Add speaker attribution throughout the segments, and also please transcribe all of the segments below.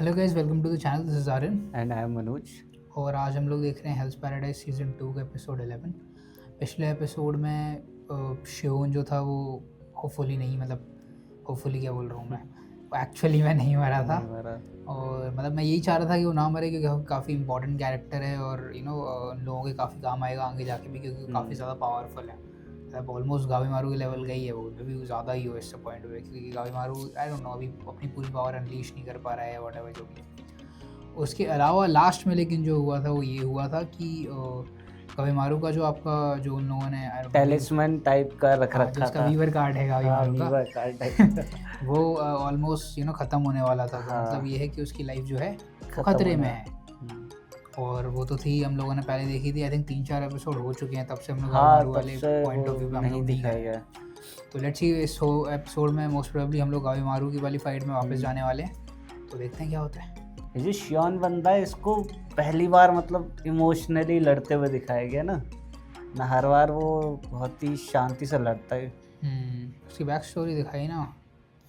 Speaker 1: Hello guys, welcome to the channel. This is Aryan
Speaker 2: and I am Manoj.
Speaker 1: और आज हम लोग देख रहे हैं हेल्स पैराडाइज सीजन 2 का एपिसोड 11। पिछले एपिसोड में शिवोन जो था वो होपफुली नहीं, मतलब होपफुली क्या बोल रहा हूँ मैं, वो एक्चुअली में नहीं मरा था। और मतलब मैं यही चाह रहा था कि वो ना मरे, क्योंकि काफ़ी इंपॉर्टेंट कैरेक्टर है और लोगों के काफ़ी काम आएगा आगे जाके भी, क्योंकि काफ़ी ज़्यादा पावरफुल है। अब ऑलमोस्ट गावीमारू के लेवल का ही है वो, भी ज़्यादा ही हो इससे पॉइंट हुए, क्योंकि गावीमारू आई डोंट नो अभी अपनी पूरी पावर अनलीश नहीं कर पा रहा है, वॉटेवर जो भी है। उसके अलावा लास्ट में लेकिन जो हुआ था वो ये हुआ था कि गावीमारू का जो आपका जो उन लोगों ने
Speaker 2: टेलिस्मैन टाइप का रख रखा था,
Speaker 1: वीवर कार्ड है गावीमारू का,
Speaker 2: वीवर कार्ड टाइप
Speaker 1: वो ऑलमोस्ट ख़त्म होने वाला था। तो मतलब ये है कि उसकी लाइफ जो है खतरे में है। और वो तो थी, हम लोगों ने पहले देखी थी। आई थिंक 3-4 एपिसोड हो चुके हैं तब से हम लोग गावीमारू वाले पॉइंट ऑफ व्यू पे हम लोग नहीं गए। तो लेट्स सी इस एपिसोड में मोस्ट प्रोबेबली हम लोग गावीमारू की वाली फाइट में वापस जाने वाले हैं, तो देखते हैं क्या होता है।
Speaker 2: ये जो शियोन बंदा है, इसको पहली बार मतलब इमोशनली लड़ते हुए दिखाया गया ना हर बार वो बहुत ही शांति से लड़ता है।
Speaker 1: उसकी बैक स्टोरी दिखाई ना,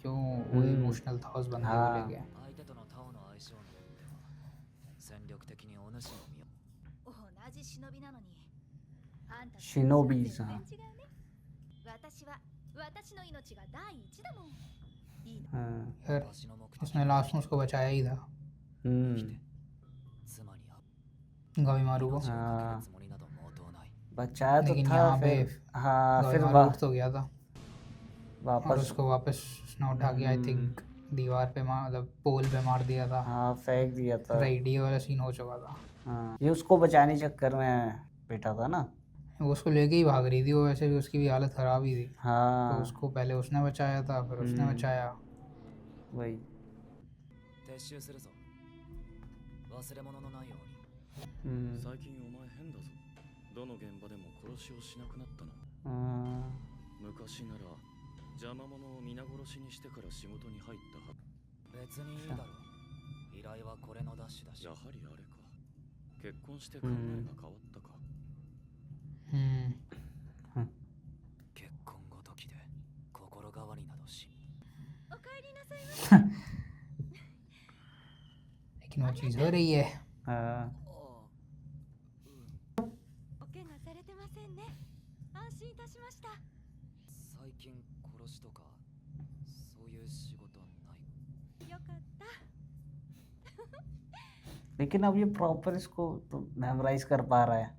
Speaker 1: क्यों वो इमोशनल था उस बंदे को लेके।
Speaker 2: शिनोबीज,
Speaker 1: यार उसने लास्ट में उसको बचाया ही था, गावीमारू को।
Speaker 2: बचाया तो था,
Speaker 1: यहाँ पे
Speaker 2: फिर
Speaker 1: उठ तो गया था
Speaker 2: वापस,
Speaker 1: और उसको वापस उसने उठा के आई थिंक दीवार पे मतलब पोल पे मार दिया था।
Speaker 2: हाँ, फेंक दिया था।
Speaker 1: राइट, ये वाला सीन हो चुका था।
Speaker 2: हाँ, ये उसको बचाने चक्कर में बेटा था ना,
Speaker 1: वो उसको लेके ही भाग रही थी। वो वैसे भी उसकी भी हालत ख़राब ही थी।
Speaker 2: हाँ,
Speaker 1: तो उसको पहले उसने बचाया था, फिर उसने बचाया।
Speaker 2: वही।
Speaker 1: लेकिन वो चीज़ हो रही है।
Speaker 2: लेकिन अब ये प्रॉपर इसको तो मेमोराइज कर पा रहा है।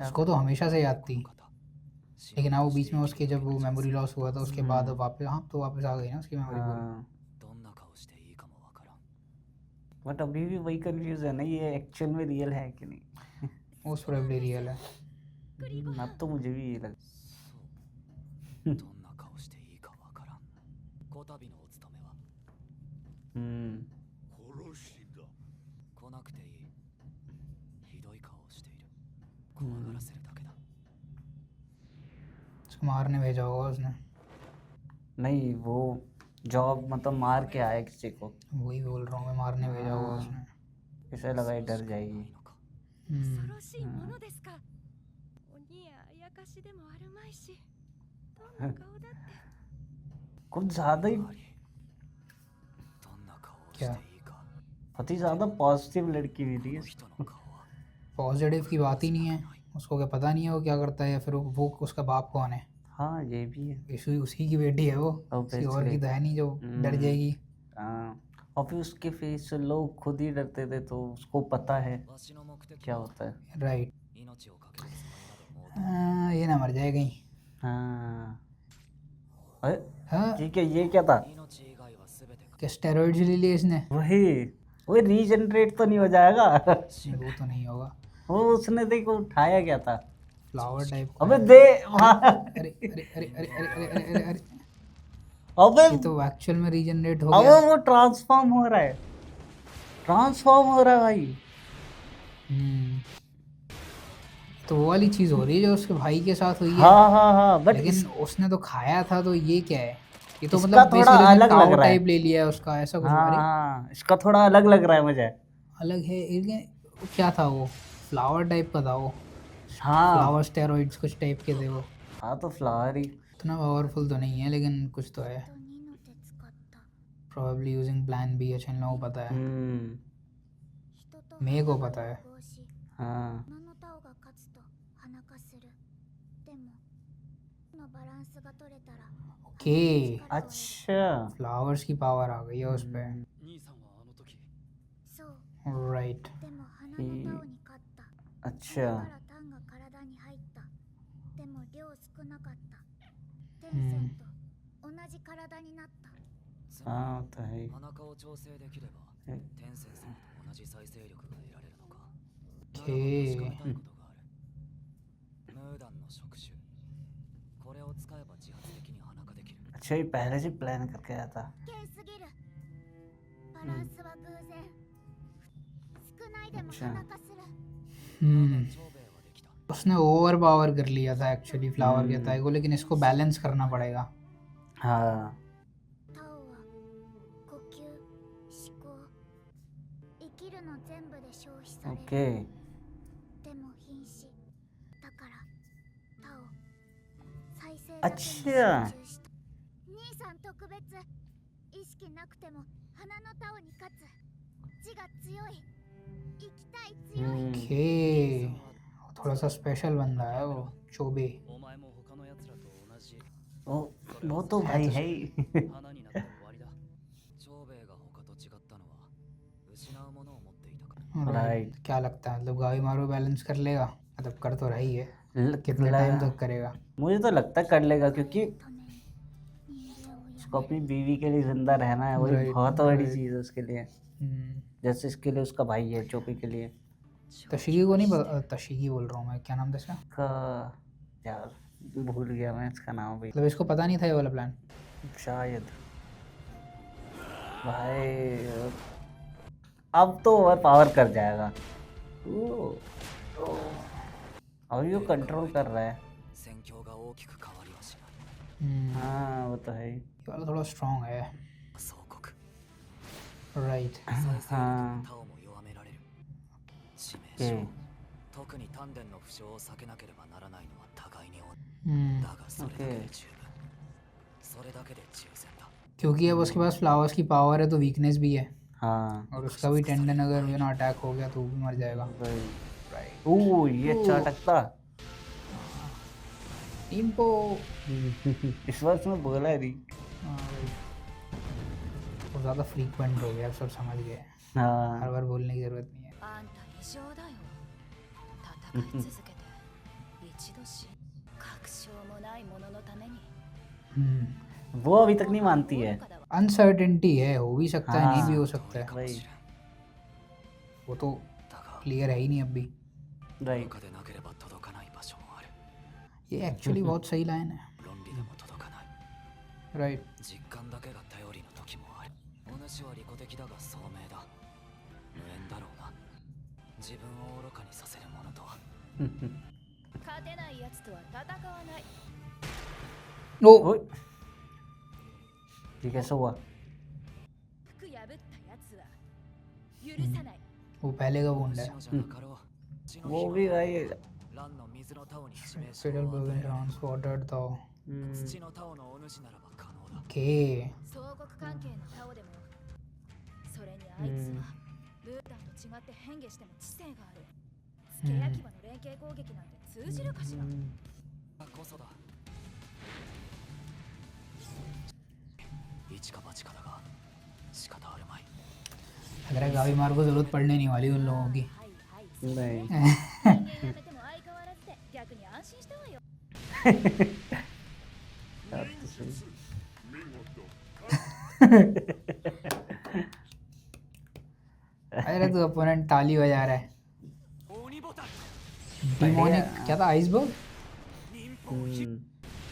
Speaker 1: उसको तो हमेशा से याद थी, लेकिन हाँ वो बीच में उसके जब वो मेमोरी लॉस हुआ था उसके बाद वापस, हाँ तो वापस आ गई ना उसकी मेमोरी पूरी।
Speaker 2: बट अभी भी वही कंफ्यूज है ना, ये एक्चुअल में रियल है कि नहीं।
Speaker 1: मोस्ट प्रोबेबली रियल है।
Speaker 2: अब तो मुझे भी ये लग
Speaker 1: उसको मारने भेजा होगा उसने।
Speaker 2: नहीं, वो जॉब मतलब मार के आया किसी को,
Speaker 1: वही बोल रहा हूँ मैं, मारने भेजा होगा उसने।
Speaker 2: इसे लगा ये डर जाएगी। कुछ ज्यादा ही,
Speaker 1: क्या
Speaker 2: बहुत ही ज्यादा पॉजिटिव लड़की भी थी।
Speaker 1: पॉजिटिव की बात ही नहीं है। उसको क्या पता नहीं है वो क्या करता है, या फिर वो उसका बाप कौन है।
Speaker 2: हाँ, ये भी है।
Speaker 1: उसी की बेटी है वो, किसी और की तो है नहीं जो डर जाएगी।
Speaker 2: और फिर उसके फेस से लोग खुद ही डरते थे, तो उसको पता है क्या होता है।
Speaker 1: राइट, ये ना मर जाए कहीं।
Speaker 2: ठीक है, ये क्या था?
Speaker 1: क्या स्टेरॉइड्स ले लिए इसने?
Speaker 2: वही रीजनरेट तो नहीं हो जाएगा?
Speaker 1: वो तो नहीं होगा।
Speaker 2: वो उसने देखो उठाया क्या था,
Speaker 1: फ्लावर टाइप।
Speaker 2: अबे दे।
Speaker 1: अरे अरे अरे अरे अरे अरे अरे अरे,
Speaker 2: अबे
Speaker 1: ये तो एक्चुअल में रीजनरेट हो गया।
Speaker 2: अबे वो ट्रांसफॉर्म हो रहा है भाई।
Speaker 1: तो वो वाली चीज हो रही है जो उसके भाई के साथ हुई है।
Speaker 2: हाँ, बट
Speaker 1: लेकिन उसने तो खाया था, तो ये क्या है? ये तो
Speaker 2: इसका
Speaker 1: मतलब
Speaker 2: थोड़ा अलग लग रहा है
Speaker 1: टाइप ले लिया है उसका, ऐसा कुछ।
Speaker 2: हाँ, इसका थोड़ा अलग लग रहा है मुझे।
Speaker 1: अलग है क्या था वो? फ्लावर टाइप का था वो।
Speaker 2: हाँ,
Speaker 1: फ्लावर स्टेरॉइड्स कुछ टाइप के थे वो।
Speaker 2: हाँ तो फ्लावर ही।
Speaker 1: इतना पावरफुल तो नहीं है, लेकिन कुछ तो है। Probably using plan B, अच्छा इन लोगों को पता है, मेरे को पता है.
Speaker 2: हाँ
Speaker 3: 花のタオが勝つと花化する。でものバランスが取れたら
Speaker 1: Okay,
Speaker 2: अच्छा
Speaker 1: flowers की power आ गई है उस पे.
Speaker 4: 兄さんはあの時
Speaker 3: そう
Speaker 1: Right.
Speaker 3: でも花のタオに勝った。
Speaker 2: अच्छा
Speaker 3: だからタンが体に入った。でも量少なかった。テンセンと同じ体になった。
Speaker 2: हाँ तो है ही।
Speaker 4: 花化を調整できれば
Speaker 2: え
Speaker 4: 天性様と同じ再生力が得られるのか。
Speaker 1: Okay.
Speaker 4: ならば確かめたいことがある。ムーダンの触手。これを使えば自発的に花化できる。
Speaker 2: अच्छा ये पहले से प्लान करके आया था
Speaker 3: 危険すぎる。バランスは偶然。少ないでも花化する。
Speaker 1: Hmm.
Speaker 4: 長兵衛はできた。
Speaker 1: उसने ओवर पावर कर लिया था एक्चुअली फ्लावर के ताई को, लेकिन इसको बैलेंस करना पड़ेगा.
Speaker 2: हाँ
Speaker 3: タオは呼吸、思考、生きるの全部で消費される。
Speaker 2: ओके
Speaker 3: でも瀕死。だからタオ再生
Speaker 2: あ
Speaker 3: だけに集
Speaker 2: っちや
Speaker 3: 中した。兄さん特別。意識なくても花のタオに勝つ。字が強い。生きたい強い。
Speaker 1: Okay. थोड़ा सा स्पेशल बंदा है वो चोबे.
Speaker 4: お前も他の奴らと同じ
Speaker 2: वो तो भाई है ही
Speaker 4: 花になって終わりだ。長兵衛が他と違ったのは失うものを持っていたから。
Speaker 1: Right. क्या लगता है, मतलब गावी मारो बैलेंस कर लेगा? मतलब कर तो रही है, कितने
Speaker 2: ल-
Speaker 1: टाइम तक करेगा?
Speaker 2: मुझे तो लगता है कर लेगा क्योंकि
Speaker 3: ために人間をや
Speaker 2: उसको अपनी बीवी के लिए जिंदा रहना है वही
Speaker 1: Right,
Speaker 2: बहुत बड़ी
Speaker 1: right.
Speaker 2: चीज है उसके लिए
Speaker 1: Hmm.
Speaker 2: जैसे इसके लिए उसका भाई है चोपी के लिए
Speaker 1: तशीगी को नहीं तशीगी बोल रहा हूँ मैं, क्या नाम था इसका?
Speaker 2: का यार भूल गया मैं इसका नाम भी
Speaker 1: मतलब इसको पता नहीं था ये वाला प्लान.
Speaker 2: शायद भाई अब तो ओवर पावर कर जाएगा और ये कंट्रोल कर रहा है
Speaker 4: 戦況が大きく変わりはしない。
Speaker 1: Hmm.
Speaker 2: हाँ वो तो है ही
Speaker 1: ये वाला थोड़ा स्ट्रॉन्ग है.
Speaker 4: 総国
Speaker 1: Right.
Speaker 4: 再生力
Speaker 2: हाँ
Speaker 4: で他をも弱められる。致命
Speaker 2: okay
Speaker 4: 傷。特に丹田の負傷を避けなければならないのは互いに同じ
Speaker 1: Hmm.
Speaker 4: だがそれだけで十分。それだけで抽選だ。
Speaker 1: क्योंकि अब उसके पास फ्लावर्स की पावर है तो वीकनेस भी है,
Speaker 2: हाँ
Speaker 1: और उसका भी टेंडन अगर अटैक हो गया तो वो भी मर जाएगा.
Speaker 2: वही
Speaker 1: Right.
Speaker 2: ओह ये अच्छा अटकता
Speaker 1: इम्पो.
Speaker 2: इस वर्ष में बोला है नहीं
Speaker 1: वो ज़्यादा फ्रीक्वेंट हो गया, अब सब समझ गए.
Speaker 2: हाँ
Speaker 1: हर बार बोलने की ज़रूरत नहीं है.
Speaker 3: あんた異常だよ。戦い続けて一度死。確証もないもののために。
Speaker 2: वो अभी तक नहीं मानती है
Speaker 1: अनसर्टेनिटी है, हो भी सकता है, नहीं भी हो सकता है.
Speaker 4: かもしれん。
Speaker 1: वो तो
Speaker 4: だが
Speaker 1: क्लियर है ही नहीं अब भी.
Speaker 2: राइट
Speaker 4: 他でなければ届かない場所もある。
Speaker 1: ये एक्चुअली बहुत सही लाइन है.
Speaker 4: 論理でも届かない。
Speaker 1: राइट.
Speaker 4: 実感だけが頼りの時もある。お主は利己的だが聡明だ。無縁だろうな。自分を愚かにさせるものとは。
Speaker 3: 勝てないやつとは戦わない。
Speaker 1: ओ
Speaker 2: ओए ये कैसे हुआ
Speaker 3: 服破ったやつは許さない。
Speaker 1: वो पहले का वुंड है.
Speaker 4: 死のじゃなかろう。死の日
Speaker 2: वो
Speaker 4: は
Speaker 2: भी भाई
Speaker 4: 乱の水のタオに致命傷
Speaker 1: फिडल
Speaker 4: を与
Speaker 1: बर्गन
Speaker 4: える
Speaker 1: ट्रांसपोर्टेड था.
Speaker 4: 土のタオのお主ならば可能だ。
Speaker 1: ओके.
Speaker 3: 相国関係のタオでもそれにあいつはブータンと違って変化しても知性がある。付け焼き場の連携攻撃なんて通じるかしら。
Speaker 4: こそだ。一か八かだが仕方あるまい。
Speaker 1: लग रहा है गावी मार को जरूरत पड़ने नहीं वाली उन लोगों की.
Speaker 2: नहीं
Speaker 3: 人間やめても相変わらずで逆に安心したわよ。
Speaker 2: बात तो सही
Speaker 1: अरे तो अपोनेंट ताली बजा रहा है.
Speaker 4: 鬼ボタン
Speaker 1: डिमोनिक क्या था, आइसबर्ग,
Speaker 4: 忍法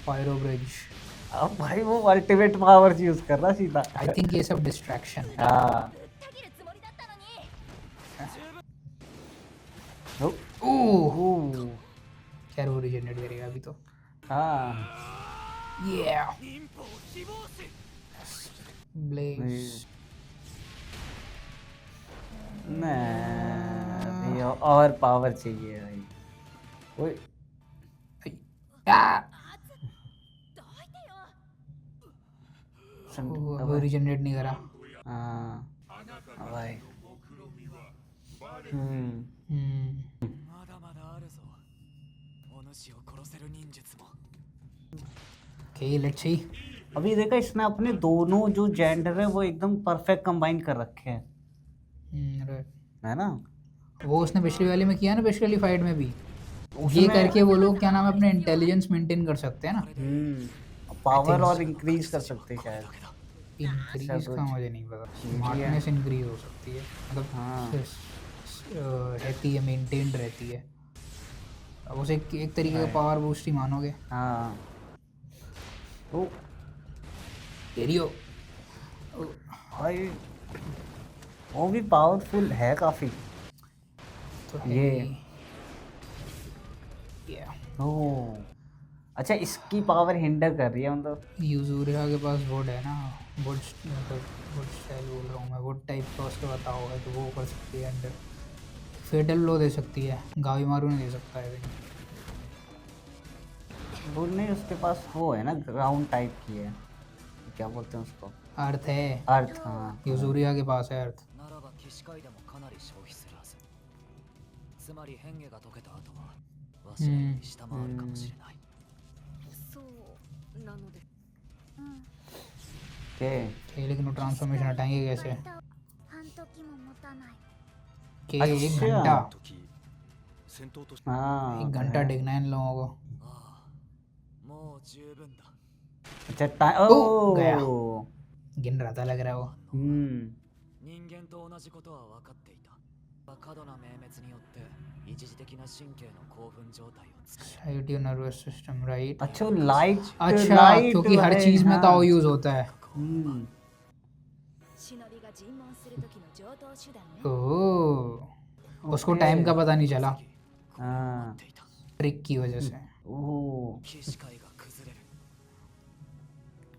Speaker 1: फायरो ब्रिज.
Speaker 2: अब भाई वो अल्टीमेट पावर यूज कर रहा सीधा
Speaker 1: आई थिंक ये सब डिस्ट्रैक्शन.
Speaker 2: हाँ
Speaker 3: たぎるつもりだったのに。
Speaker 1: ओह
Speaker 2: ओह
Speaker 1: खैर वो रिजेनरेट करेगा अभी तो.
Speaker 2: हाँ
Speaker 1: ये
Speaker 4: 忍法希望士
Speaker 1: ब्लेज.
Speaker 2: नहीं और पावर चाहिए भाई ओए
Speaker 1: あ
Speaker 3: どいてよ。
Speaker 2: सुन
Speaker 1: वो रिजेनरेट नहीं करा.
Speaker 2: हाँ भाई। हम्म।
Speaker 4: まだまだあるぞ。お主を殺せる忍術も。
Speaker 1: Okay, let's see.
Speaker 2: अभी देखा इसने अपने दोनों जो जेंडर है वो एकदम परफेक्ट कंबाइन कर रखे हैं,
Speaker 1: Right.
Speaker 2: है ना।
Speaker 1: वो उसने पिछली वाली में किया ना, पिछली वाली फाइट में भी ये
Speaker 2: उसमें-
Speaker 1: करके वो लोग क्या नाम है अपने इंटेलिजेंस मेंटेन कर सकते हैं ना।
Speaker 2: पावर और इंक्रीज कर सकते हैं शायद।
Speaker 1: इंक्रीज
Speaker 2: ऐसा
Speaker 1: का
Speaker 2: कुछ।
Speaker 1: मुझे नहीं पता,
Speaker 2: है।
Speaker 1: स्मार्टनेस इंक्रीज हो सकती है, मतलब
Speaker 2: हाँ।
Speaker 1: रहती है, मेंटेन्ड रहती है। अब उसे एक तरीके का पावर बूस्ट ही मानोगे।
Speaker 2: हाँ तो
Speaker 1: तेरियो
Speaker 2: भाई वो भी पावरफुल है काफी।
Speaker 1: तो है
Speaker 2: ये।
Speaker 1: ही। Yeah.
Speaker 2: ओह अच्छा, इसकी पावर हिंडर कर रही है मतलब।
Speaker 1: यूजुरिया के पास वुड है ना, वुड मतलब वुड स्टाइल बोल रहा हूँ मैं, वुड टाइप का उसके बताओ है तो वो कर सकती है अंडर। फेटल ब्लो दे सकती है, गावी मारू नहीं दे सकता है।
Speaker 2: वो नहीं, उसके पास वो है ना ग्राउंड टाइप की है, क्या बोलते हैं उसको,
Speaker 1: अर्थ है,
Speaker 2: अर्थ। हाँ
Speaker 1: यूजुरिया के पास है अर्थ।
Speaker 4: ならば騎士界でもかなり消費するはず。つまり変化が解けた後はわしらより下回るかもしれない。
Speaker 3: そうなので、うん、
Speaker 2: के
Speaker 1: लेकिन वो ट्रांसफॉर्मेशन हटाएंगे कैसे?
Speaker 3: 半時も持たない。
Speaker 1: कि एक
Speaker 2: अच्छा।
Speaker 1: घंटा,
Speaker 5: 時戦闘として
Speaker 2: हाँ
Speaker 1: 1 घंटा डिगना है इन लोगों को।
Speaker 4: ああ、もう十分だ。
Speaker 2: अच्छा टाइम।
Speaker 1: ओ, गया।
Speaker 2: ओ
Speaker 1: गिन रहा था लग रहा है वो।
Speaker 4: 人間と同じことは分かっていた。過度な明滅によって一時的な神経の興奮状態を作る。
Speaker 1: side your nervous system right.
Speaker 2: अच्छा लाइट।
Speaker 1: अच्छा क्योंकि हर चीज में ताओ यूज होता है।
Speaker 3: 忍びが尋問する時の常套手段ね。
Speaker 1: ओह, उसको टाइम का पता नहीं चला
Speaker 2: हाँ
Speaker 4: ていた。
Speaker 1: ट्रिक की वजह से।
Speaker 2: ओ
Speaker 4: 騎士界が崩れる。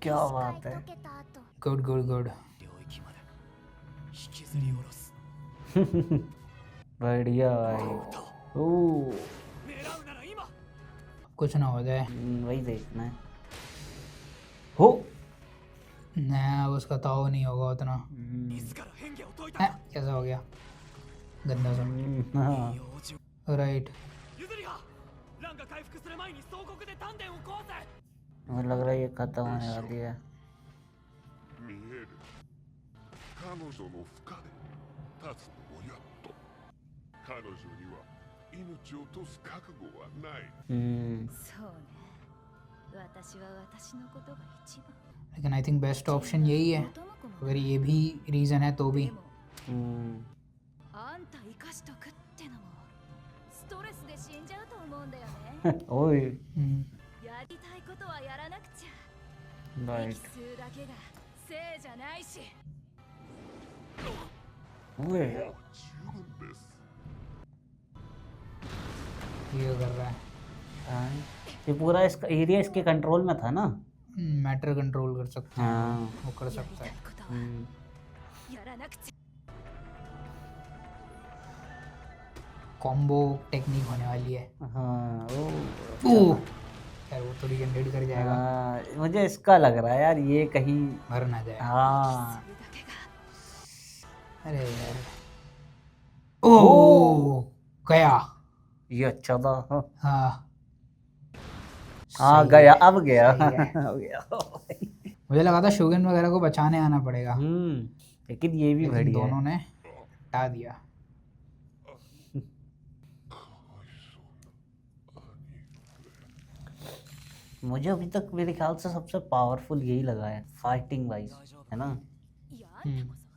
Speaker 2: क्या बात है।
Speaker 3: 解けた後、
Speaker 1: गुड गुड गुड।
Speaker 4: 領域まで引きずり下ろす。
Speaker 2: बढ़िया भाई। ओ
Speaker 4: 狙うなら今。
Speaker 1: कुछ ना हो जाए
Speaker 2: वही देखना है। हो
Speaker 1: ना, अब उसका ताओ नहीं होगा उतना।
Speaker 4: 自ら変化を解い
Speaker 1: है,
Speaker 4: た。
Speaker 1: कैसा हो गया गंदा सा।
Speaker 2: हाँ
Speaker 4: 用心。
Speaker 1: राइट
Speaker 4: 譲りが。ランが回復する前に総国で丹田を壊せ。
Speaker 2: मुझे लग रहा है ये खत्म होने वाली है।
Speaker 5: 見える彼女の負荷で立つのもやっと彼女には命を落とす覚悟はない
Speaker 3: そうね。私は私のことが一番。
Speaker 1: लेकिन आई थिंक बेस्ट ऑप्शन यही है।
Speaker 3: 元も子も
Speaker 1: अगर ये भी रीज़न है तो भी
Speaker 3: でもあんた生かしとくってのもストレスで死んじゃうと思うんだよね。
Speaker 2: ओए
Speaker 3: やりたいことはやらなくちゃ。
Speaker 2: राइट
Speaker 3: 息吸うだけがせいじゃないし。
Speaker 2: ओए
Speaker 5: 十分です
Speaker 1: ये कर रहा है।
Speaker 2: हाँ, ये पूरा इसका एरिया इसके कंट्रोल में था ना।
Speaker 1: मैटर कंट्रोल कर सकता है,
Speaker 2: हाँ
Speaker 1: वो कर
Speaker 3: やり
Speaker 1: सकता
Speaker 3: たい
Speaker 1: है।
Speaker 3: ことはやらなくちゃ。
Speaker 1: कॉम्बो टेक्निक होने वाली है।
Speaker 2: हाँ
Speaker 1: ओह यार वो तो रिजनरेट कर जाएगा,
Speaker 2: हाँ, मुझे इसका लग रहा है यार ये कहीं।
Speaker 1: मर ना जाए।
Speaker 2: हाँ
Speaker 3: するだけが
Speaker 1: अरे यार ओह गया।
Speaker 2: ये अच्छा था।
Speaker 1: हाँ
Speaker 2: हाँ
Speaker 1: सही
Speaker 2: गया,
Speaker 1: है,
Speaker 2: अब गया।
Speaker 1: सही है।
Speaker 2: अब गया।
Speaker 1: मुझे लगा था शोगन वगैरह को बचाने आना पड़ेगा,
Speaker 2: लेकिन ये भी
Speaker 1: लेकिन
Speaker 2: बढ़िया
Speaker 1: दोनों
Speaker 2: है।
Speaker 1: ने हटा दिया।
Speaker 2: मुझे अभी तक मेरे ख्याल से सबसे पावरफुल यही लगा है फाइटिंग वाइज, है ना।
Speaker 3: いやあんたこそ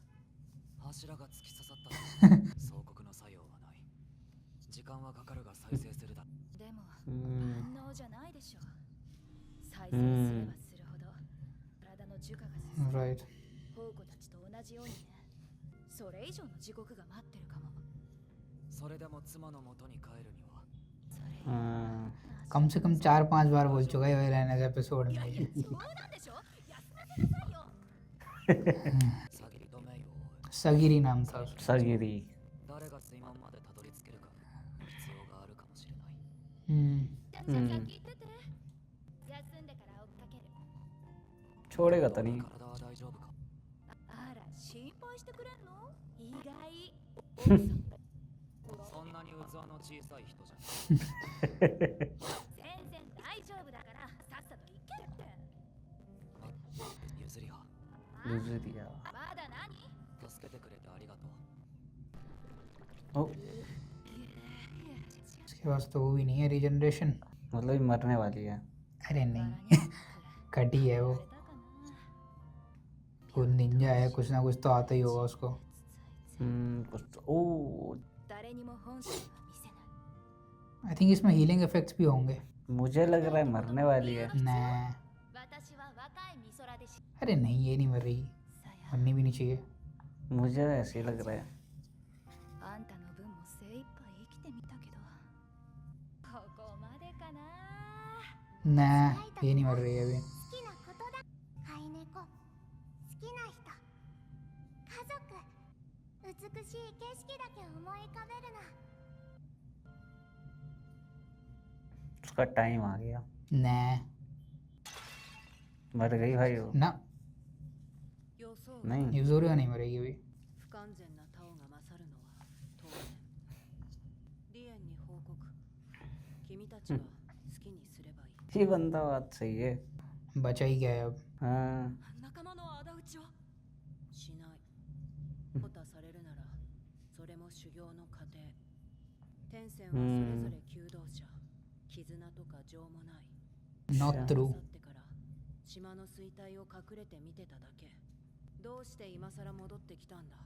Speaker 4: 柱が突き刺さったら総国の作用はない。時間はかかるが再生するだ。
Speaker 3: でも
Speaker 2: うん
Speaker 3: 反応じゃないでしょ。再生すればするほど体の樹化が進む。
Speaker 1: राइट
Speaker 3: 宝庫たちと同じようにね。それ以上の地獄が待ってるかも。
Speaker 4: それでも妻の元に帰るには。
Speaker 3: それ
Speaker 1: कम से कम 4-5 बार बोल चुका है वही इस एपिसोड
Speaker 3: いや
Speaker 1: में
Speaker 3: い
Speaker 1: ये।
Speaker 3: やそうなんでしょ。休ませなさいよ。
Speaker 4: 詐欺止めよう。
Speaker 1: सगिरी नाम था उसका।
Speaker 2: सगिरी।
Speaker 4: 誰が水門までたどり着けるか必要があるかもしれない。
Speaker 3: じゃあ先行ってて。休んでから追っかける。
Speaker 2: छोड़ेगा तो नहीं।
Speaker 4: 体は大丈夫か。
Speaker 3: あら心てくれんの？意外。
Speaker 4: そんなに器の小さい人じゃ
Speaker 3: 全然大丈夫だからさっさと行けって。
Speaker 4: 譲りは
Speaker 2: लूज दिया
Speaker 3: まだ何？
Speaker 4: 助けてくれてありがとう
Speaker 2: ओ
Speaker 1: इसके पास तो वो भी नहीं है रीजनरेशन।
Speaker 2: मतलब ये मरने वाली है
Speaker 1: अरे नहीं कटी है वो निंजा है, कुछ ना कुछ तो आता ही होगा उसको।
Speaker 2: कुछ तो ओ
Speaker 3: 誰にも本心は見せない。
Speaker 1: आई थिंक इसमें हीलिंग इफेक्ट्स भी होंगे।
Speaker 2: मुझे लग रहा है मरने वाली है
Speaker 1: नहीं
Speaker 3: 私は若い美空でし。
Speaker 1: अरे नहीं ये नहीं मर रही,
Speaker 3: さや
Speaker 1: मरनी भी नहीं चाहिए।
Speaker 2: मुझे ऐसे ही लग रहा है
Speaker 3: あんたの分も精一杯生きてみたけどここまでかな。
Speaker 1: ना ये नहीं मर रही है अभी।
Speaker 6: 好きなことだ。飼い猫、好きな人、家族、美しい景色だけ思い浮かべるな。
Speaker 2: उसका टाइम आ गया
Speaker 1: ना
Speaker 2: मर गई भाई वो
Speaker 1: ना
Speaker 7: 予想
Speaker 2: नहीं
Speaker 1: यूजोरी नहीं मरेगी अभी।
Speaker 7: 不完全なタオが勝るのは当然リエンに報告君たちは好きにすればいい
Speaker 2: ये बंदा बात सही है
Speaker 1: बचा ही क्या है अब।
Speaker 2: हाँ
Speaker 7: 仲間の仇討ちはしない補たされるならそれも修行の過程天線はそれぞれ求道者絆とか情もない
Speaker 1: Not
Speaker 7: 去
Speaker 1: true
Speaker 7: ってから島の衰退を隠れて見てただけどうして今さら戻ってきたんだ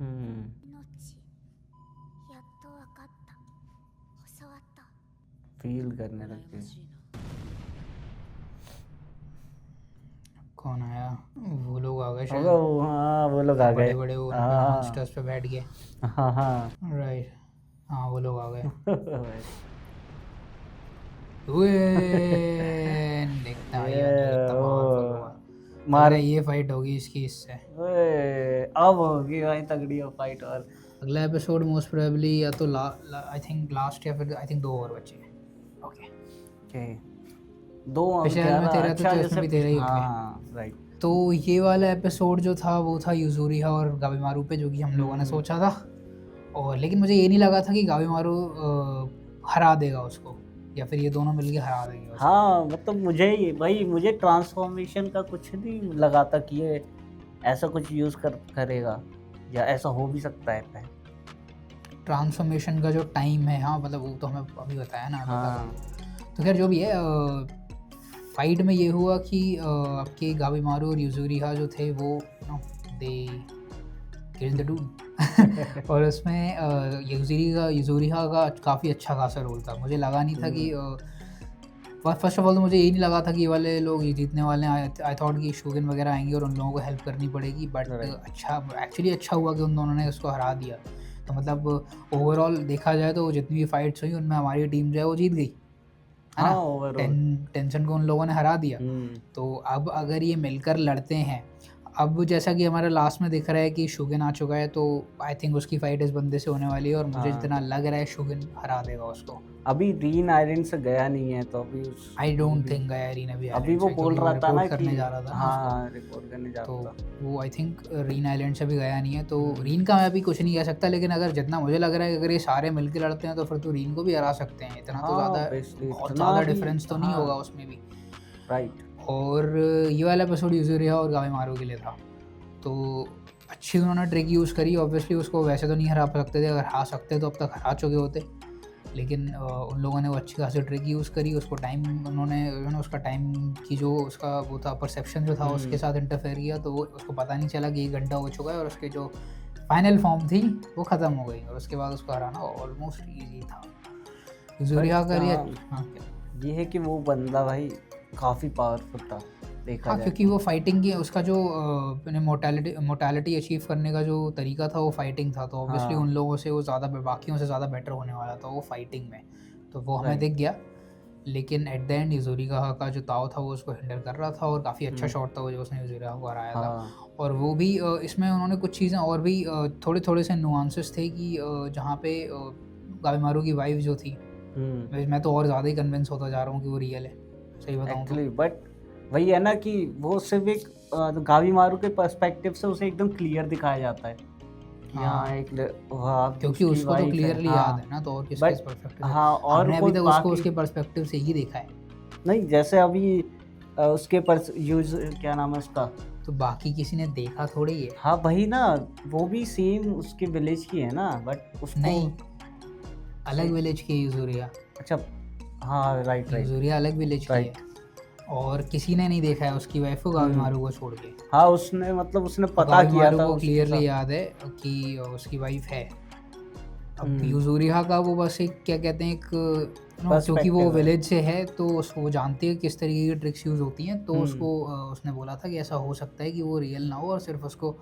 Speaker 6: 命、やっとわかった。教わった。
Speaker 2: फील करने
Speaker 7: 羨
Speaker 2: लग
Speaker 7: ま
Speaker 2: गए
Speaker 7: しいな
Speaker 1: कौन आया? वो लोग आ गए शायद,
Speaker 2: हाँ वो लोग आ
Speaker 1: बड़े
Speaker 2: गए
Speaker 1: बड़े वो
Speaker 2: हाँ
Speaker 1: मॉन्स्टर्स पे बैठ गए।
Speaker 2: हाँ हाँ
Speaker 1: राइट हाँ वो लोग आ गए। देखता है ये देखता powerful हुआ।
Speaker 2: मारे
Speaker 1: अरे ये फाइट होगी इसकी इससे।
Speaker 2: अब होगी भाई तगड़ी फाइट और
Speaker 1: अगला एपिसोड मोस्ट प्रोबेबली या तो आई थिंक लास्ट या फिर आई थिंक 2 और बचे हैं। Okay
Speaker 2: okay. दो
Speaker 1: पिछले वाले में तेरह थे, तो इसमें भी 13 ही होंगे।
Speaker 2: हाँ राइट
Speaker 1: तो ये वाला एपिसोड जो था वो था यूजुरिहा और गाबिमारू पे, जो कि हम लोगों ने सोचा था। और लेकिन मुझे ये नहीं लगा था कि गाबिमारू हरा देगा उसको, या फिर ये दोनों मिलके हरा देंगे उसको।
Speaker 2: हाँ मतलब मुझे ट्रांसफॉर्मेशन का कुछ नहीं लगा था कि ये ऐसा कुछ यूज करेगा या ऐसा हो भी सकता है
Speaker 1: ट्रांसफॉर्मेशन का जो टाइम है, हाँ मतलब वो तो हमें अभी बताया ना।
Speaker 2: हाँ
Speaker 1: तो खैर जो भी है, फाइट में ये हुआ कि आपके गाबिमारू और यूजुरिहा जो थे वो दे किल्ड द डूड। और उसमें यूजुरिहा का काफ़ी अच्छा खासा रोल था। मुझे लगा नहीं था कि फर्स्ट ऑफ ऑल तो मुझे ये नहीं लगा था कि ये वाले लोग ये जीतने वाले हैं। आई थॉट कि शोगन वगैरह आएंगे और उन लोगों को हेल्प करनी पड़ेगी, बट अच्छा एक्चुअली अच्छा हुआ कि उन दोनों ने उसको हरा दिया। तो मतलब ओवरऑल देखा जाए तो जितनी भी फाइट्स हुई उनमें हमारी टीम जो है वो जीत गई, है ना।
Speaker 2: overall।
Speaker 1: टेंशन को उन लोगों ने हरा दिया। तो अब अगर ये मिलकर लड़ते हैं, अब जैसा कि हमारा लास्ट में दिख रहा है कि शोगन आ चुका है, तो आई थिंक उसकी फाइट इस बंदे से होने वाली है। और मुझे
Speaker 2: हाँ।
Speaker 1: जितना लग रहा है शोगन हरा देगा उसको।
Speaker 2: अभी रीन आयरन से गया नहीं है तो अभी
Speaker 1: आई डोंट थिंक गया रीन अभी
Speaker 2: अभी वो बोल रहा था ना
Speaker 1: करने
Speaker 2: कि
Speaker 1: जा रहा था ना
Speaker 2: हाँ रिपोर्ट करने जा
Speaker 1: उसको।
Speaker 2: रहा था
Speaker 1: तो वो आई थिंक रीन आइलैंड से भी गया नहीं है। तो रीन का मैं अभी कुछ नहीं कह सकता, लेकिन अगर जितना मुझे लग रहा है अगर ये सारे मिलकर लड़ते हैं तो फिर तो रीन को भी हरा सकते हैं। इतना तो ज़्यादा बहुत ज़्यादा डिफरेंस तो नहीं होगा उसमें भी।
Speaker 2: राइट।
Speaker 1: और ये वाला एपिसोड यूजुरिहा और गाबिमारू के लिए था, तो अच्छी उन्होंने ट्रिक यूज़ करी। ऑब्वियसली उसको वैसे तो नहीं हरा सकते थे, अगर हरा सकते तो अब तक हरा चुके होते, लेकिन उन लोगों ने वो अच्छी खासी ट्रिक यूज़ करी। उसको टाइम उन्होंने उसका टाइम की जो उसका वो था परसेप्शन जो था उसके साथ इंटरफेयर किया, तो उसको पता नहीं चला कि 1 घंटा हो चुका है और उसके जो फाइनल फॉर्म थी वो ख़त्म हो गई। और उसके बाद उसको हराना ऑलमोस्ट ईजी था। यूजुरिहा का लिए हाँ
Speaker 2: ये है कि वो बंदा भाई काफ़ी पावरफुल था देखा
Speaker 1: हाँ,
Speaker 2: जाए
Speaker 1: क्योंकि वो फाइटिंग की उसका जो मोर्टैलिटी अचीव करने का जो तरीका था वो फाइटिंग था। तो ऑब्वियसली
Speaker 2: हाँ।
Speaker 1: उन लोगों से वो ज़्यादा बाकियों से ज़्यादा बेटर होने वाला था वो फाइटिंग में, तो वो हमें
Speaker 2: Right.
Speaker 1: दिख गया। लेकिन एट द एंड यूजुरिहा का जो ताव था वो उसको हैंडल कर रहा था और काफ़ी अच्छा शॉट था वो जो उसने यूजुरिहा को हराया था।
Speaker 2: हाँ
Speaker 1: और वो भी इसमें उन्होंने कुछ चीज़ें और भी थोड़े थोड़े से नुआंसेस थे कि जहाँ पे गाबिमारू की वाइफ जो थी, मैं तो और ज़्यादा ही कन्विंस होता जा रहा हूँ कि वो रियल है, सही बताऊँ तो।
Speaker 2: एक्चुअली बट वही है ना कि वो सिर्फ एक गावी मारू के पर्सपेक्टिव से उसे एकदम क्लियर दिखाया जाता है। यहाँ
Speaker 1: हाँ।
Speaker 2: एक हाँ
Speaker 1: क्योंकि
Speaker 2: उसकी
Speaker 1: उसको तो
Speaker 2: wife है,
Speaker 1: क्लियरली
Speaker 2: हाँ।
Speaker 1: याद है ना, तो और किसके
Speaker 2: But-
Speaker 1: पर्सपेक्टिव
Speaker 2: हाँ और
Speaker 1: हमने अभी
Speaker 2: कोई
Speaker 1: तक उसको
Speaker 2: बाकी-
Speaker 1: उसके पर्सपेक्टिव से ही देखा है,
Speaker 2: नहीं जैसे अभी उसके पर यूज क्या नाम है उसका,
Speaker 1: तो बाकी किसी ने देखा थोड़ी है।
Speaker 2: हाँ वही ना, वो भी सेम उसके विलेज की है ना, बट उसको
Speaker 1: नहीं, अलग विलेज की है यूजुरिया।
Speaker 2: अच्छा हाँ राइट
Speaker 1: यूजुरिया अलग विलेज की है, और किसी ने नहीं देखा है उसकी वाइफ को गावीमारू को छोड़ के।
Speaker 2: हाँ उसने मतलब उसने पता किया था
Speaker 1: को
Speaker 2: उसके
Speaker 1: क्लियरली
Speaker 2: साथ।
Speaker 1: याद है कि उसकी वाइफ है। अब
Speaker 2: हम्म।
Speaker 1: यूजुरिया का वो बस एक क्या कहते हैं, एक क्योंकि वो
Speaker 2: Perspective है।
Speaker 1: विलेज से है तो वो जानती है किस तरीके की ट्रिक्स यूज होती हैं, तो
Speaker 2: हम्म।
Speaker 1: उसको उसने बोला था कि ऐसा हो सकता है कि वो रियल ना हो और सिर्फ उसको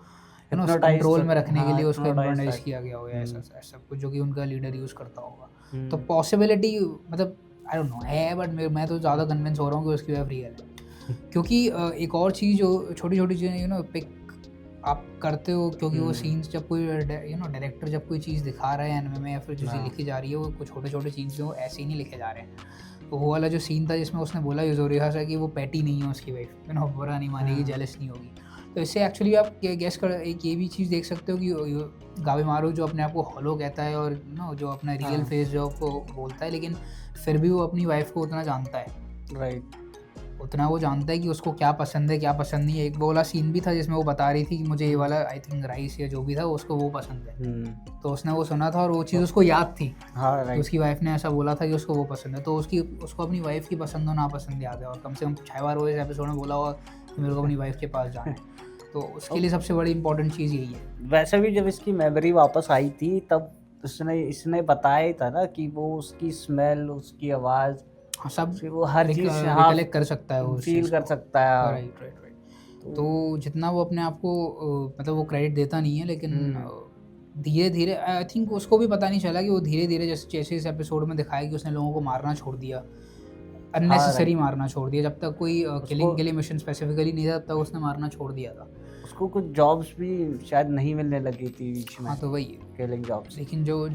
Speaker 2: Hypnotize
Speaker 1: कंट्रोल में
Speaker 2: कर-
Speaker 1: रखने के
Speaker 2: हाँ,
Speaker 1: लिए उसको
Speaker 2: hypnotize
Speaker 1: हिप्नोटाइज
Speaker 2: कर-
Speaker 1: किया गया हो, या ऐसा ऐसा कुछ जो कि उनका लीडर यूज करता होगा।
Speaker 2: हम्म।
Speaker 1: तो पॉसिबिलिटी मतलब आई डोंट नो है, बट मैं तो ज़्यादा कन्विंस हो रहा हूँ कि उसकी वाइफ रियल है। क्योंकि एक और चीज़ जो छोटी छोटी चीज़ें पिक आप करते हो, क्योंकि वो सीन्स जब कोई डायरेक्टर जब कोई चीज़ दिखा रहा है एनिमे में या फिर जो चीज़
Speaker 2: हाँ।
Speaker 1: लिखी जा रही है, वो कुछ छोटे छोटे चीज़ जो ऐसे ही नहीं लिखे जा रहे हैं। तो वो वाला जो सीन था जिसमें उसने बोला यूजुरिया से कि वो पैटी नहीं है उसकी वाइफ, बुरा नहीं मानेगी,
Speaker 2: हाँ।
Speaker 1: जेलस नहीं होगी, तो इससे एक्चुअली आप गेस कर एक ये भी चीज़ देख सकते हो कि गावीमारू जो अपने आप को हॉलो कहता है और जो अपना रियल
Speaker 2: हाँ।
Speaker 1: फेस जो आपको बोलता है, लेकिन फिर भी वो अपनी वाइफ को उतना जानता है,
Speaker 2: राइट
Speaker 1: उतना वो जानता है कि उसको क्या पसंद है क्या पसंद नहीं है। एक वो वाला सीन भी था जिसमें वो बता रही थी कि मुझे ये वाला आई थिंक राइस या जो भी था उसको वो पसंद है, तो उसने वो सुना था और वो चीज़ उसको याद थी।
Speaker 2: हाँ
Speaker 1: तो
Speaker 2: राइट
Speaker 1: उसकी वाइफ ने ऐसा बोला था कि उसको वो पसंद है, तो उसको अपनी वाइफ की पसंद और नापसंद याद है, और कम से कम 6 बार वो इस एपिसोड में बोला हुआ कि मेरे को अपनी वाइफ के पास जाना है। तो उसके लिए सबसे बड़ी इंपॉर्टेंट चीज़ यही है।
Speaker 2: वैसे भी जब इसकी मेमोरी वापस आई थी तब इसने बताया ही था ना कि वो उसकी स्मेल, उसकी आवाज़,
Speaker 1: हाँ, सब
Speaker 2: वो हर चीज़
Speaker 1: रिकलेक्ट कर सकता है वो उस
Speaker 2: फील
Speaker 1: चीज़
Speaker 2: कर
Speaker 1: को।
Speaker 2: सकता है।
Speaker 1: Right right right. तो जितना वो अपने आप को मतलब वो क्रेडिट देता नहीं है, लेकिन धीरे धीरे आई थिंक उसको भी पता नहीं चला कि वो धीरे धीरे जैसे इस एपिसोड में दिखाया कि उसने लोगों को मारना छोड़ दिया, अननेसेसरी मारना छोड़ दिया। जब तक कोई किलिंग के लिए मिशन स्पेसिफिकली नहीं था तब तक उसने मारना छोड़ दिया था।
Speaker 2: उसको कुछ जॉब्स भी शायद नहीं मिलने लगी थी बीच में,
Speaker 1: हाँ तो वही,
Speaker 2: किलिंग जॉब्स।
Speaker 1: लेकिन जो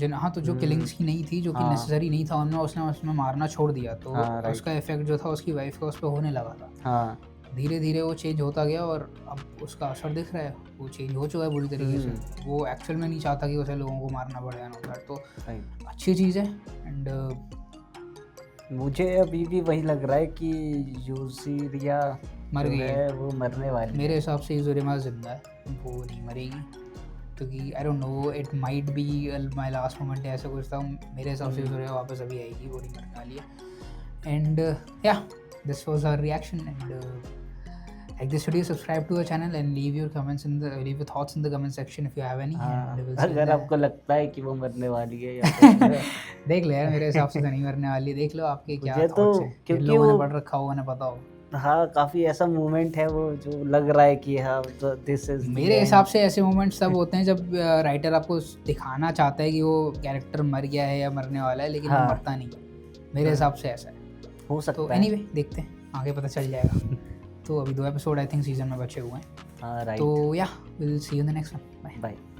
Speaker 1: किलिंग्स की नहीं थी, जो कि
Speaker 2: हाँ।
Speaker 1: नेसेसरी नहीं था उनमें, उसने उसमें मारना छोड़ दिया, तो
Speaker 2: हाँ, right।
Speaker 1: उसका इफेक्ट जो था उसकी वाइफ का उस पर होने लगा था।
Speaker 2: हाँ
Speaker 1: धीरे धीरे वो चेंज होता गया और अब उसका असर दिख रहा है, वो चेंज हो चुका है बुरी तरीके से। वो एक्चुअल में नहीं चाहता कि उसे लोगों को मारना पड़े या ना, तो
Speaker 2: right।
Speaker 1: अच्छी चीज़ है। एंड
Speaker 2: मुझे अभी भी वही लग रहा है कि यूजिरिया
Speaker 1: मर गई है।
Speaker 2: वो मरने वाली
Speaker 1: मेरे हिसाब से यूजुरिया जिंदा है, वो नहीं मरेगी, क्योंकि I don't know it might be my last moment ऐसा कुछ था। मेरे हिसाब से यूजुरिया वापस अभी आएगी, वो नहीं मरने वाली है। And yeah this was our reaction, and like this video, subscribe to our channel and leave your thoughts in the comment section if you have any।
Speaker 2: हाँ,
Speaker 1: and we'll see you
Speaker 2: अगर
Speaker 1: in the-
Speaker 2: आपको लगता है कि वो मरने वाली है या फिर
Speaker 1: देख लो यार, मेरे हिसाब से तो नहीं मरने वाली, देख लो आपके क्या
Speaker 2: मुझे तो
Speaker 1: थॉट्स हैं,
Speaker 2: क्योंकि
Speaker 1: जिन लोगों ने
Speaker 2: वो-
Speaker 1: पढ़ रखा होगा उन्हें पता हो।
Speaker 2: हाँ काफी ऐसा मोमेंट है वो जो लग रहा है कि हाँ दिस इज
Speaker 1: मेरे हिसाब से ऐसे मोमेंट्स तब होते हैं जब राइटर आपको दिखाना चाहता है कि वो कैरेक्टर मर गया है या मरने वाला है, लेकिन वो
Speaker 2: हाँ।
Speaker 1: मरता नहीं। मेरे हिसाब से ऐसा है।
Speaker 2: हो
Speaker 1: तो
Speaker 2: सकता है।
Speaker 1: एनीवे देखते हैं, आगे पता चल जाएगा। तो अभी 2 एपिसोड आई थिंक सीजन में बचे हुए हैं,
Speaker 2: हाँ राइट।
Speaker 1: तो yeah will see you in the next one. Bye.
Speaker 2: Bye.